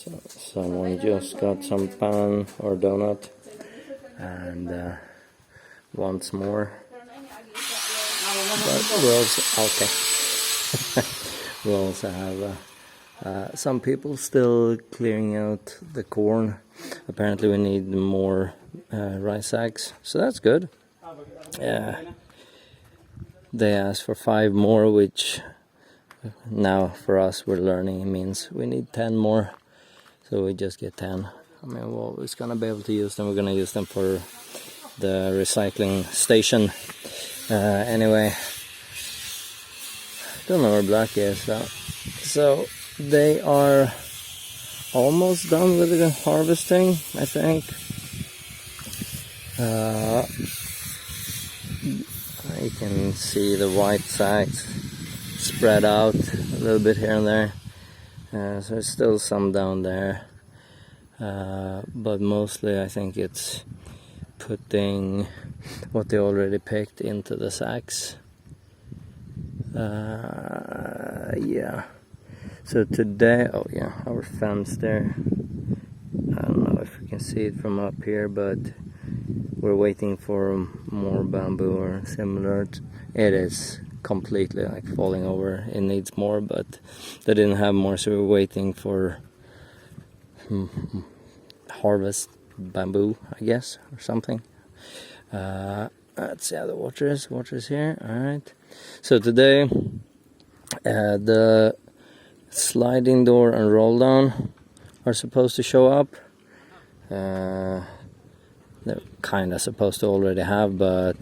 So someone just got some pan or donut and wants more. But we'll also, okay. We'll also have some people still clearing out the corn. Apparently we need more rice sacks, so that's good. They asked for 5 more, which now for us we're learning it means we need 10 more. So we just get 10. I mean, we're always gonna be able to use them. We're gonna use them for the recycling station. Anyway, don't know where Black is though. So they are almost done with the harvesting, I think. You can see the white sacks spread out a little bit here and there. So there's still some down there, but mostly I think it's putting what they already picked into the sacks. Yeah. So today, oh yeah, our fence there. I don't know if you can see it from up here, but we're waiting for more bamboo or similar. It is completely like falling over. It needs more, but they didn't have more, so we're waiting for harvest bamboo, I guess, or something. Let's see how the water is. Water is here. All right. So today, the sliding door and roll down are supposed to show up. They're kind of supposed to already have, but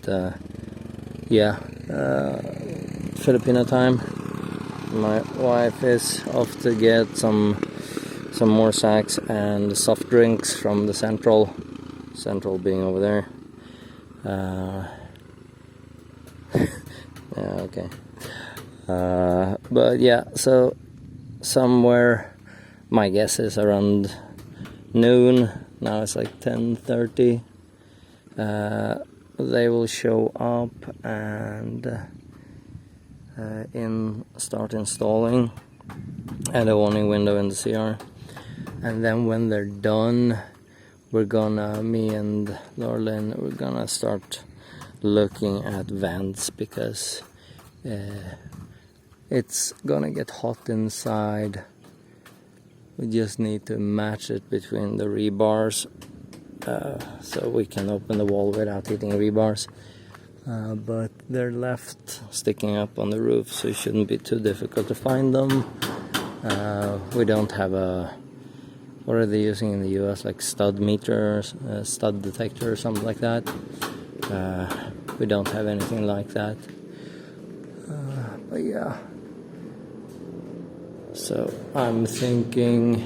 yeah. Filipino time. My wife is off to get some more sacks and soft drinks from the central being over there. Yeah, okay. But yeah, so somewhere, my guess is around noon. Now it's like 10:30. They will show up and start installing at a warning window in the CR. And then when they're done, me and Lorlin, we're gonna start looking at vents, because it's gonna get hot inside. We just need to match it between the rebars, so we can open the wall without hitting rebars. But they're left sticking up on the roof, so it shouldn't be too difficult to find them. We don't have what are they using in the US, like stud meters, stud detector or something like that. We don't have anything like that. But yeah. So I'm thinking,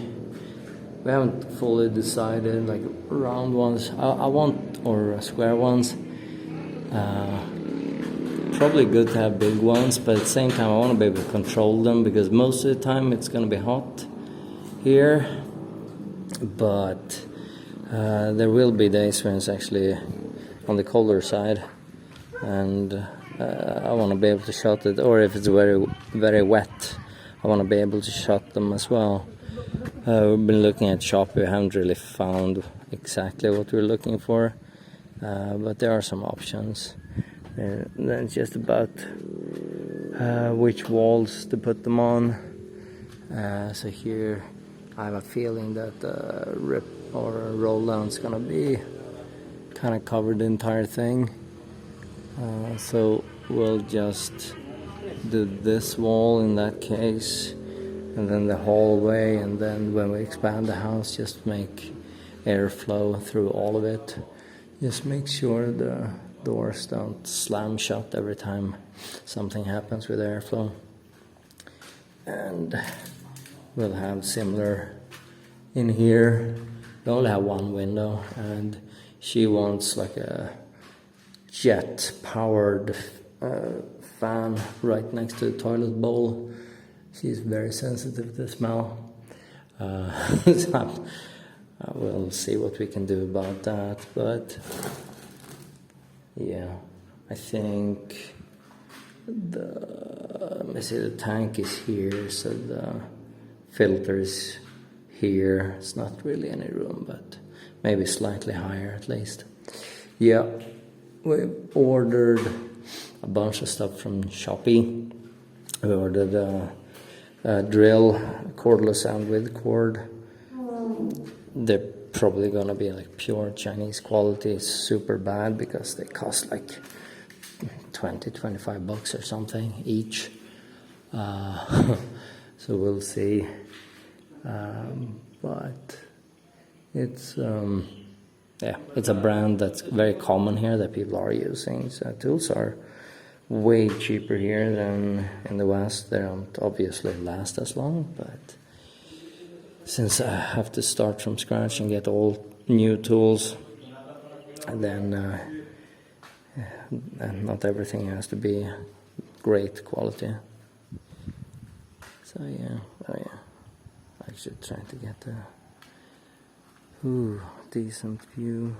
we haven't fully decided, like round ones I want, or square ones. Probably good to have big ones, but at the same time I want to be able to control them, because most of the time it's going to be hot here. But there will be days when it's actually on the colder side, and I want to be able to shut it, or if it's very, very wet, I want to be able to shut them as well. We've been looking at Shopee. We haven't really found exactly what we're looking for, but there are some options. Then it's just about which walls to put them on. So here I have a feeling that the rip or roll down is gonna be kind of covered the entire thing. So we'll just do this wall in that case, and then the hallway, and then when we expand the house, just make airflow through all of it. Just make sure the doors don't slam shut every time something happens with airflow. And we'll have similar in here. We only have one window, and she wants like a jet powered fan right next to the toilet bowl. She's very sensitive to smell. So we'll see what we can do about that. But yeah, I think let me see, the tank is here, so the filter is here. It's not really any room, but maybe slightly higher at least. Yeah, we ordered a bunch of stuff from Shopee. We ordered a drill, cordless and with cord. They're probably gonna be like pure Chinese quality, super bad because they cost like 20-25 bucks or something each. So we'll see. But it's it's a brand that's very common here that people are using. So tools are way cheaper here than in the West. They don't obviously last as long, but since I have to start from scratch and get all new tools, and then and not everything has to be great quality. So yeah, I should try to get a decent view.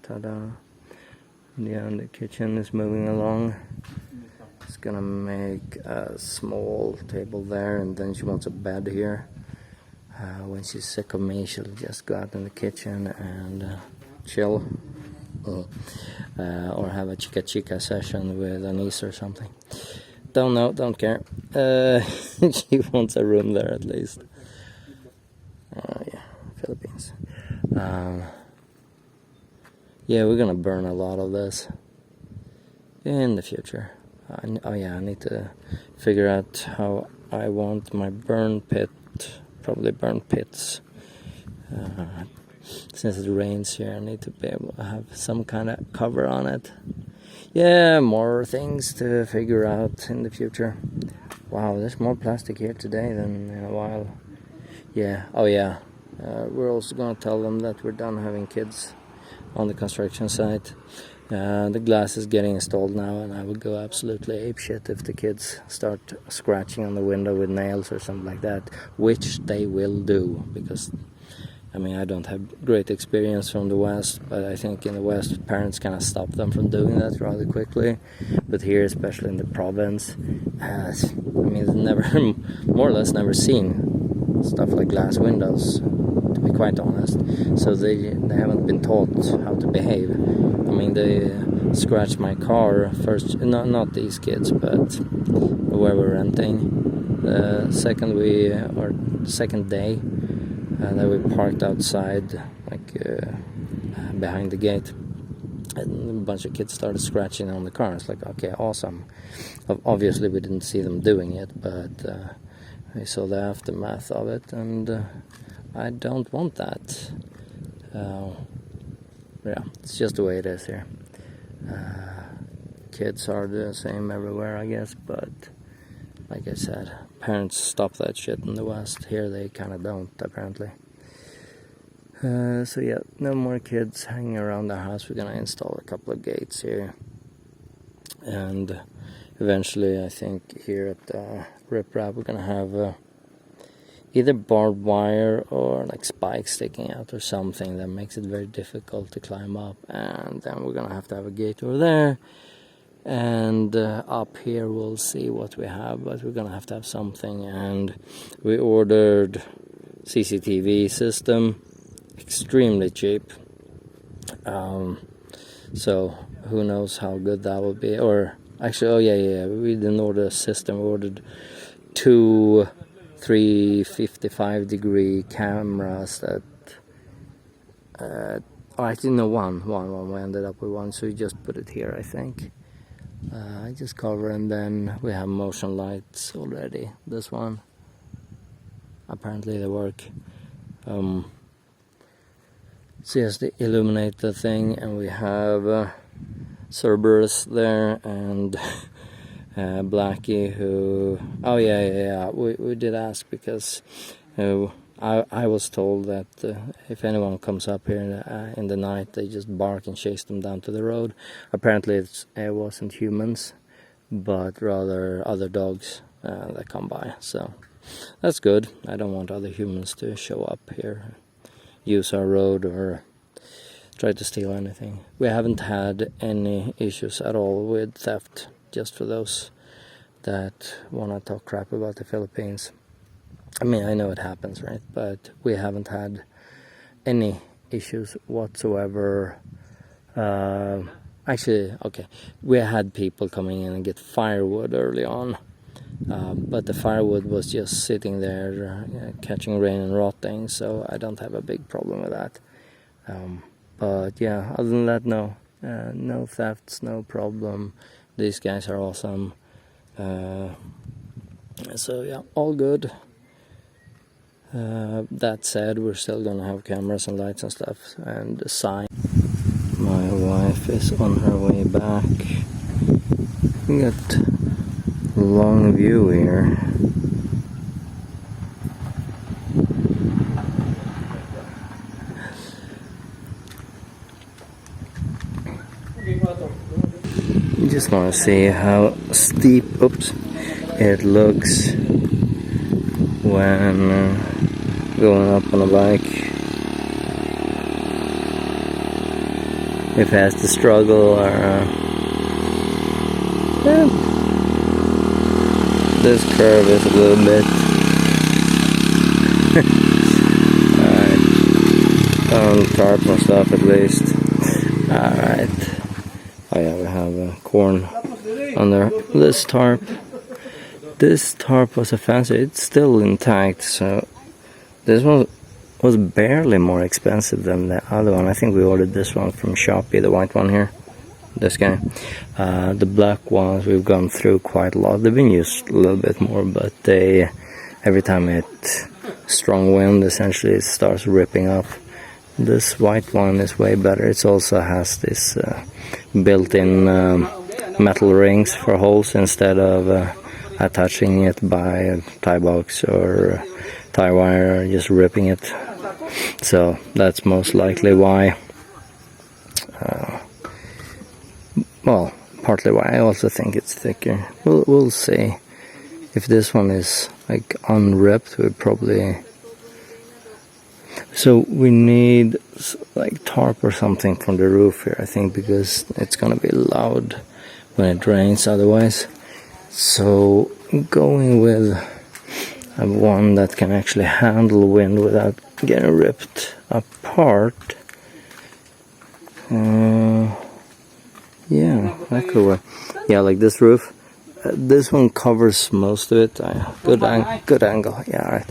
Ta-da! Yeah, and the kitchen is moving along. It's gonna make a small table there, and then she wants a bed here. When she's sick of me, she'll just go out in the kitchen and chill, or have a chica-chica session with a niece or something. Don't know, don't care. She wants a room there at least. Yeah, Philippines. Yeah, we're gonna burn a lot of this in the future. I need to figure out how I want my burn pit, probably burn pits. Since it rains here, I need to be able to have some kind of cover on it. Yeah, more things to figure out in the future. Wow, there's more plastic here today than in a while. Yeah, we're also gonna tell them that we're done having kids on the construction site. The glass is getting installed now, and I would go absolutely apeshit if the kids start scratching on the window with nails or something like that, which they will do, because I mean, I don't have great experience from the West, but I think in the West parents kind of stop them from doing that rather quickly. But here, especially in the province, I mean, they've never, more or less never seen stuff like glass windows, to be quite honest. So they haven't been taught how to behave. I mean, they scratched my car first, not these kids, but where we're renting. The second day that we parked outside, like behind the gate, and a bunch of kids started scratching on the car. It's like, okay, awesome. Obviously we didn't see them doing it, but we saw the aftermath of it, and I don't want that. Yeah, it's just the way it is here. Kids are the same everywhere, I guess, but like I said, parents stop that shit in the West. Here they kind of don't, apparently. So yeah, no more kids hanging around the house. We're gonna install a couple of gates here, and eventually I think here at the riprap we're gonna have either barbed wire or like spikes sticking out or something that makes it very difficult to climb up, and then we're gonna have to have a gate over there. And up here we'll see what we have, but we're gonna have to have something. And we ordered CCTV system, extremely cheap, so who knows how good that will be. Or actually, we didn't order a system, we ordered 2 355 degree cameras that actually no, one we ended up with one, so we just put it here, I think. I just cover, and then we have motion lights already. This one, apparently they work. So yes, they illuminate the thing, and we have Cerberus there, and Blackie, who we did ask, because I was told that if anyone comes up here in the night, they just bark and chase them down to the road. Apparently it wasn't humans, but rather other dogs that come by. So that's good. I don't want other humans to show up here, use our road, or try to steal anything. We haven't had any issues at all with theft, just for those that want to talk crap about the Philippines. I mean, I know it happens, right? But we haven't had any issues whatsoever. Actually, okay, we had people coming in and get firewood early on, but the firewood was just sitting there, catching rain and rotting, so I don't have a big problem with that. But yeah, other than that, no. No thefts, no problem. These guys are awesome. So yeah, all good. That said, we're still gonna have cameras and lights and stuff and a sign. My wife is on her way back. We got a long view here. You just want to see how steep, it looks when going up on a bike. If it has to struggle or yeah. This curve is a little bit alright, on tarp and stuff at least. Alright, oh yeah, we have corn under this tarp. This tarp was a fancy, it's still intact, so this one was barely more expensive than the other one. I think we ordered this one from Shopee, the white one here, this guy. The black ones we've gone through quite a lot. They've been used a little bit more, but they, every time it's strong wind, essentially it starts ripping up. This white one is way better. It also has this built-in metal rings for holes instead of attaching it by a tie box or tie wire or just ripping it. So that's most likely why. Well, partly why. I also think it's thicker. We'll see. If this one is like unripped, we'd probably. So we need like tarp or something from the roof here, I think, because it's gonna be loud when it rains otherwise. So going with one that can actually handle wind without getting ripped apart. Yeah, that could work. Yeah, like this roof. This one covers most of it. Good angle. Yeah, right.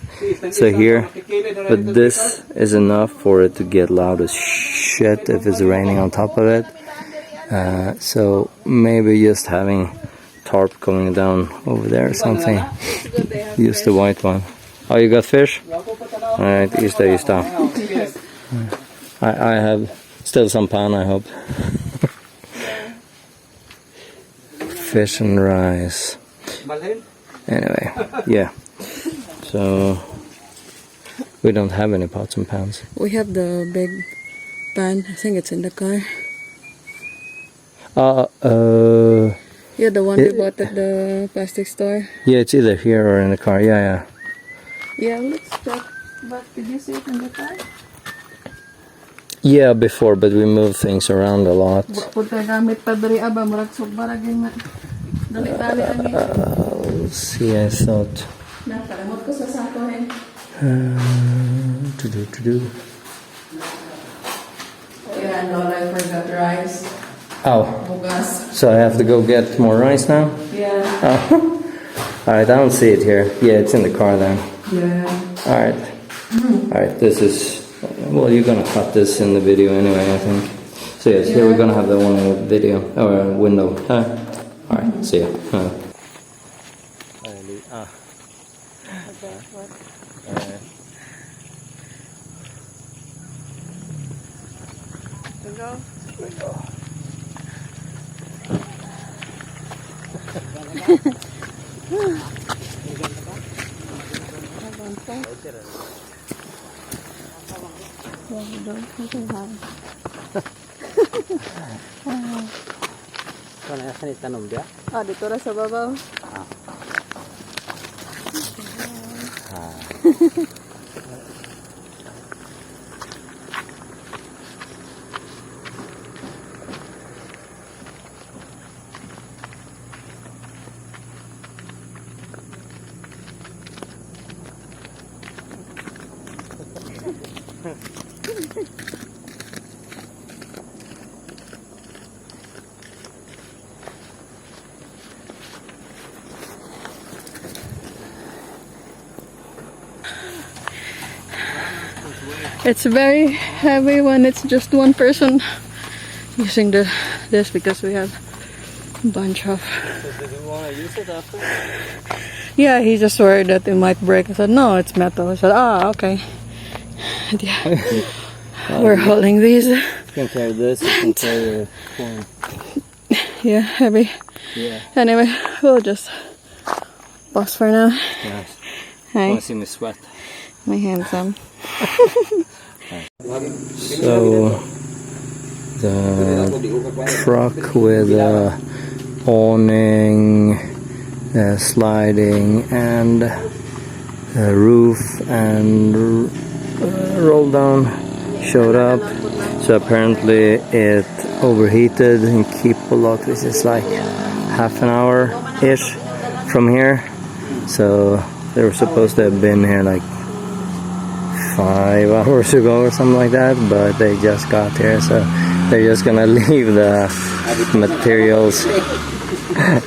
So here, but this is enough for it to get loud as shit if it's raining on top of it. So maybe just having tarp going down over there or something. Use the white one. Oh, you got fish? Alright, just I have still some pan, I hope. Fish and rice. Anyway, yeah. So we don't have any pots and pans. We have the big pan. I think it's in the car. Yeah, the one we bought at the plastic store. Yeah, it's either here or in the car. Yeah. Yeah, let's check. But did you see it in the car? Yeah, before, but we move things around a lot. Let's see, I thought. Yeah, no, I forgot rice. Oh, so I have to go get more rice now? Yeah. Oh. Alright, I don't see it here. Yeah, it's in the car then. Yeah. Alright. Alright, this is, well, you're gonna cut this in the video anyway, I think. So yes, here we're gonna have the one in the video, or window. Alright, see ya. Ah, dito na sa babaw. It's very heavy when it's just one person using this because we have a bunch of. So did you want to use it after? Yeah, he just worried that it might break. I said no, it's metal. I said okay. And yeah, we're holding these. You can carry this. You can carry your corn. Yeah, heavy. Yeah. Anyway, we'll just pause for now. Nice. Hi, Want to see me sweat? my handsome. So the truck with awning, sliding, and roof and roll down showed up. So apparently it overheated in Kipolot, which is like half an hour ish from here. So they were supposed to have been here like 5 hours ago or something like that, but they just got here, so they're just gonna leave the materials.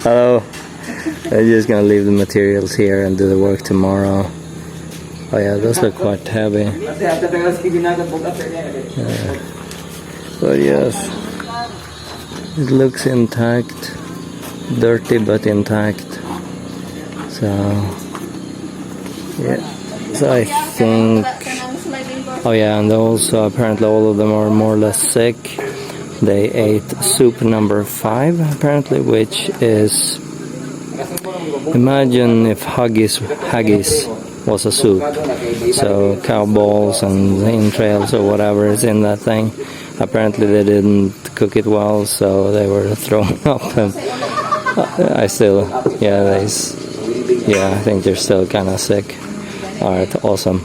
Hello. They're just gonna leave the materials here and do the work tomorrow. Oh yeah, those look quite heavy. But yes, it looks intact, dirty but intact. So yeah, so I think. Oh yeah, and also apparently all of them are more or less sick. They ate soup number 5 apparently, which is, imagine if haggis was a soup. So cow balls and entrails or whatever is in that thing. Apparently they didn't cook it well, so they were thrown up. And I think they're still kind of sick. Alright, awesome.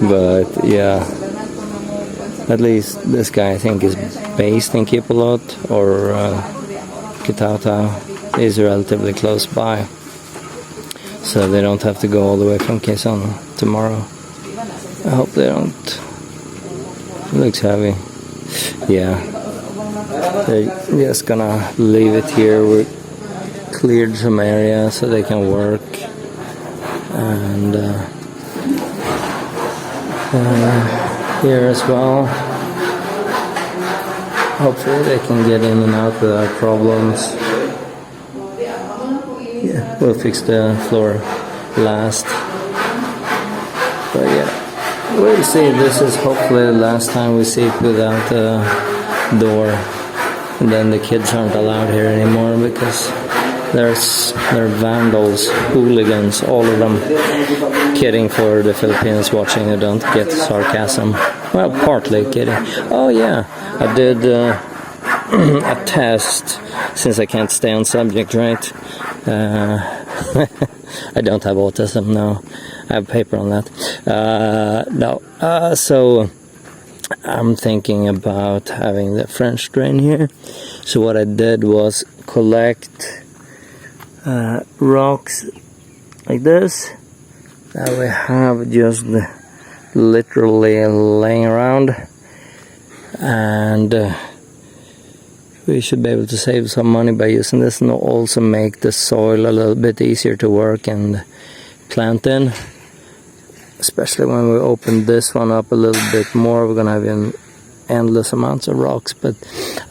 But yeah, at least this guy I think is based in Kipolot, or Kitata is relatively close by, so they don't have to go all the way from Quezon tomorrow. I hope they don't. It looks heavy. Yeah, they're just gonna leave it here. We cleared some area so they can work, and here as well. Hopefully they can get in and out without problems. Yeah, we'll fix the floor last. But yeah, we'll see. This is hopefully the last time we see it without a door. And then the kids aren't allowed here anymore because they're vandals, hooligans, all of them. Kidding for the Filipinos watching who don't get sarcasm. Well, partly kidding. Oh yeah, I did a test, since I can't stay on subject, right? I don't have autism, no. I have paper on that. So I'm thinking about having the French drain here. So what I did was collect rocks like this that we have just literally laying around, and we should be able to save some money by using this, and also make the soil a little bit easier to work and plant in, especially when we open this one up a little bit more. We're gonna have endless amounts of rocks, but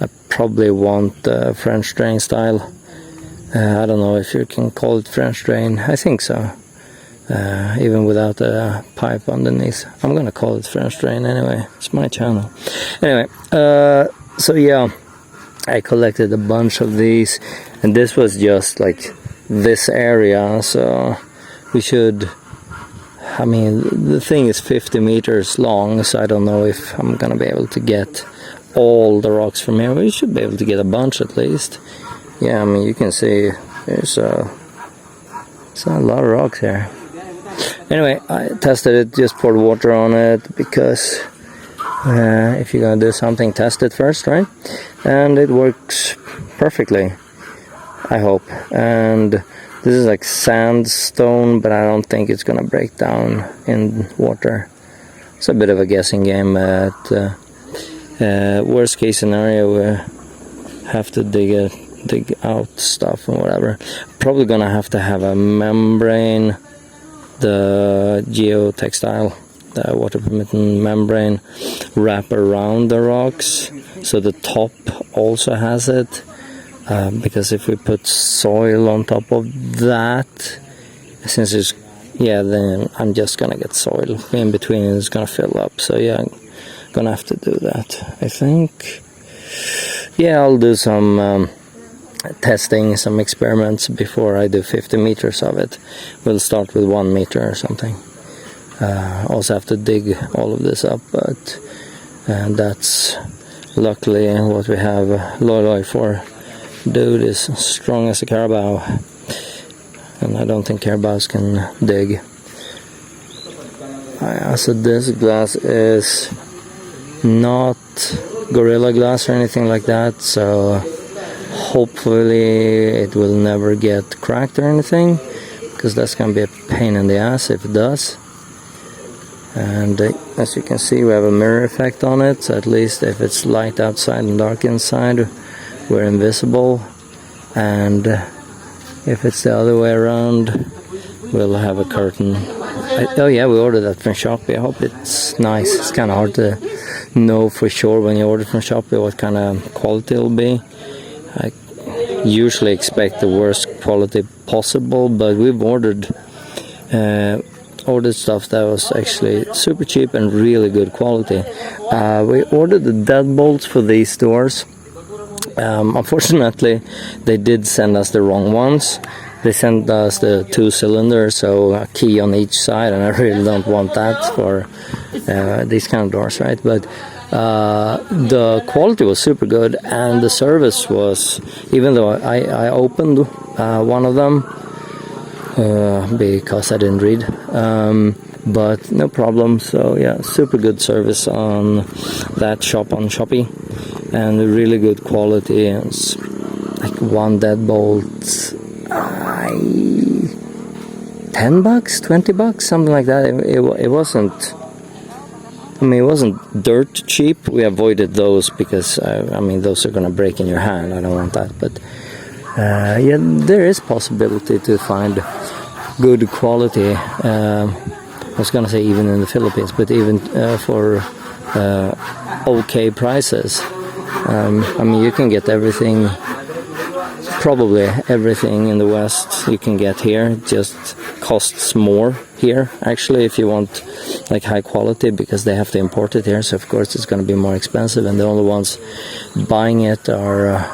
I probably want French drain style. I don't know if you can call it French drain. I think so. Even without a pipe underneath. I'm gonna call it French drain anyway. It's my channel. Anyway, so yeah, I collected a bunch of these, and this was just like this area, so we should, I mean, the thing is 50 meters long, so I don't know if I'm gonna be able to get all the rocks from here. We should be able to get a bunch at least. Yeah, I mean, you can see there's a lot of rocks here. Anyway, I tested it, just poured water on it, because if you're gonna do something, test it first, right? And it works perfectly, I hope. And This is like sandstone, but I don't think it's gonna break down in water. It's a bit of a guessing game. But worst case scenario, we have to dig out stuff and whatever. Probably gonna have to have a membrane, the geotextile, the water permitting membrane, wrap around the rocks, so the top also has it. Because if we put soil on top of that, since it's, then I'm just gonna get soil in between and it's gonna fill up. So yeah, I'm gonna have to do that, I think. Yeah, I'll do some testing, some experiments before I do 50 meters of it. We'll start with 1 meter or something. Also have to dig all of this up, but that's luckily what we have Loi for. Dude is strong as a carabao, and I don't think carabaos can dig. So this glass is not Gorilla Glass or anything like that, so hopefully it will never get cracked or anything, because that's gonna be a pain in the ass if it does. And as you can see, we have a mirror effect on it, so at least if it's light outside and dark inside, we're invisible. And if it's the other way around, we'll have a curtain. Oh yeah, we ordered that from Shopee. I hope it's nice. It's kind of hard to know for sure when you order from Shopee what kind of quality it'll be. I usually expect the worst quality possible, but we've ordered stuff that was actually super cheap and really good quality. We ordered the deadbolts for these doors. Unfortunately, they did send us the wrong ones. They sent us the 2-cylinder, so a key on each side, and I really don't want that for these kind of doors, right? But the quality was super good, and the service was, even though I opened one of them because I didn't read, but no problem. So yeah, super good service on that shop on Shopee, and really good quality. It's like one deadbolt, $10, $20, something like that. It wasn't. I mean, it wasn't dirt cheap. We avoided those because those are gonna break in your hand. I don't want that. But yeah, there is possibility to find good quality. I was gonna say even in the Philippines, but even for okay prices. You can get everything, probably everything in the West you can get here. It just costs more here, actually, if you want like high quality, because they have to import it here. So of course it's going to be more expensive, and the only ones buying it are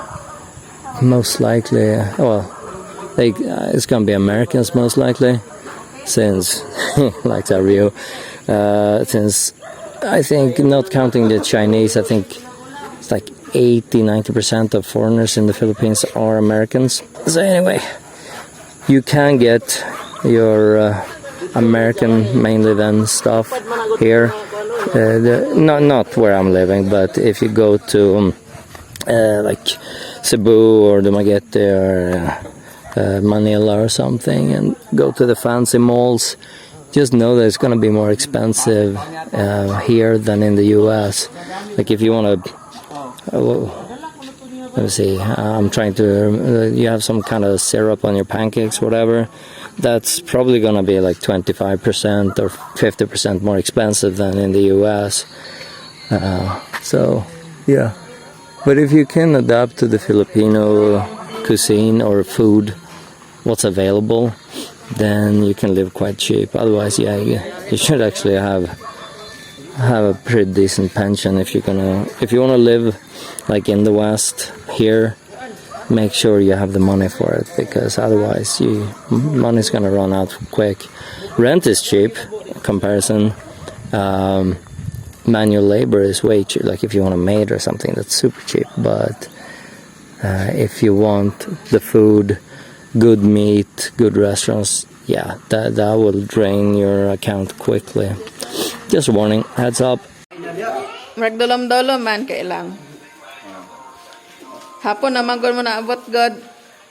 most likely, it's going to be Americans most likely, since like that Rio, since I think, not counting the Chinese, I think it's like 80-90% of foreigners in the Philippines are Americans. So anyway, you can get your American mainly then stuff here, not where I'm living, but if you go to like Cebu or Dumaguete or Manila or something, and go to the fancy malls, just know that it's going to be more expensive here than in the US. Like if you want to, let me see, I'm trying to, you have some kind of syrup on your pancakes, whatever, that's probably going to be like 25% or 50% more expensive than in the US. So yeah, but if you can adapt to the Filipino cuisine or food, what's available, then you can live quite cheap. Otherwise, yeah, you should actually have a pretty decent pension if you want to live like in the West here. Make sure you have the money for it, because otherwise money's gonna run out quick. Rent is cheap in comparison. Manual labor is way cheap. Like if you want a maid or something, that's super cheap. But if you want the food, good meat, good restaurants, yeah, that will drain your account quickly. Just a warning, heads up. Magdulom-dulom man kailang. Hapon naman gud mo na abot god.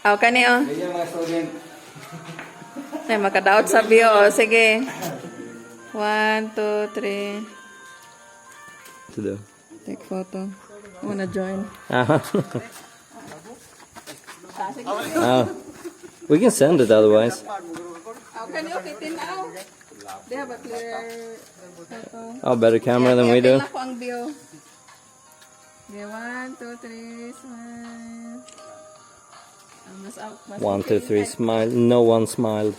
Aw kani oh. Ay, makadaot sa view. O, sige. 1, 2, 3. To do. Take photo. I wanna join. We can send it otherwise. Can you fit in now? They have a clear photo. Oh, better camera than we do. Ako ang view. Okay, 1, 2, 3, smile. 1, 2, 3, smile. No one smiled.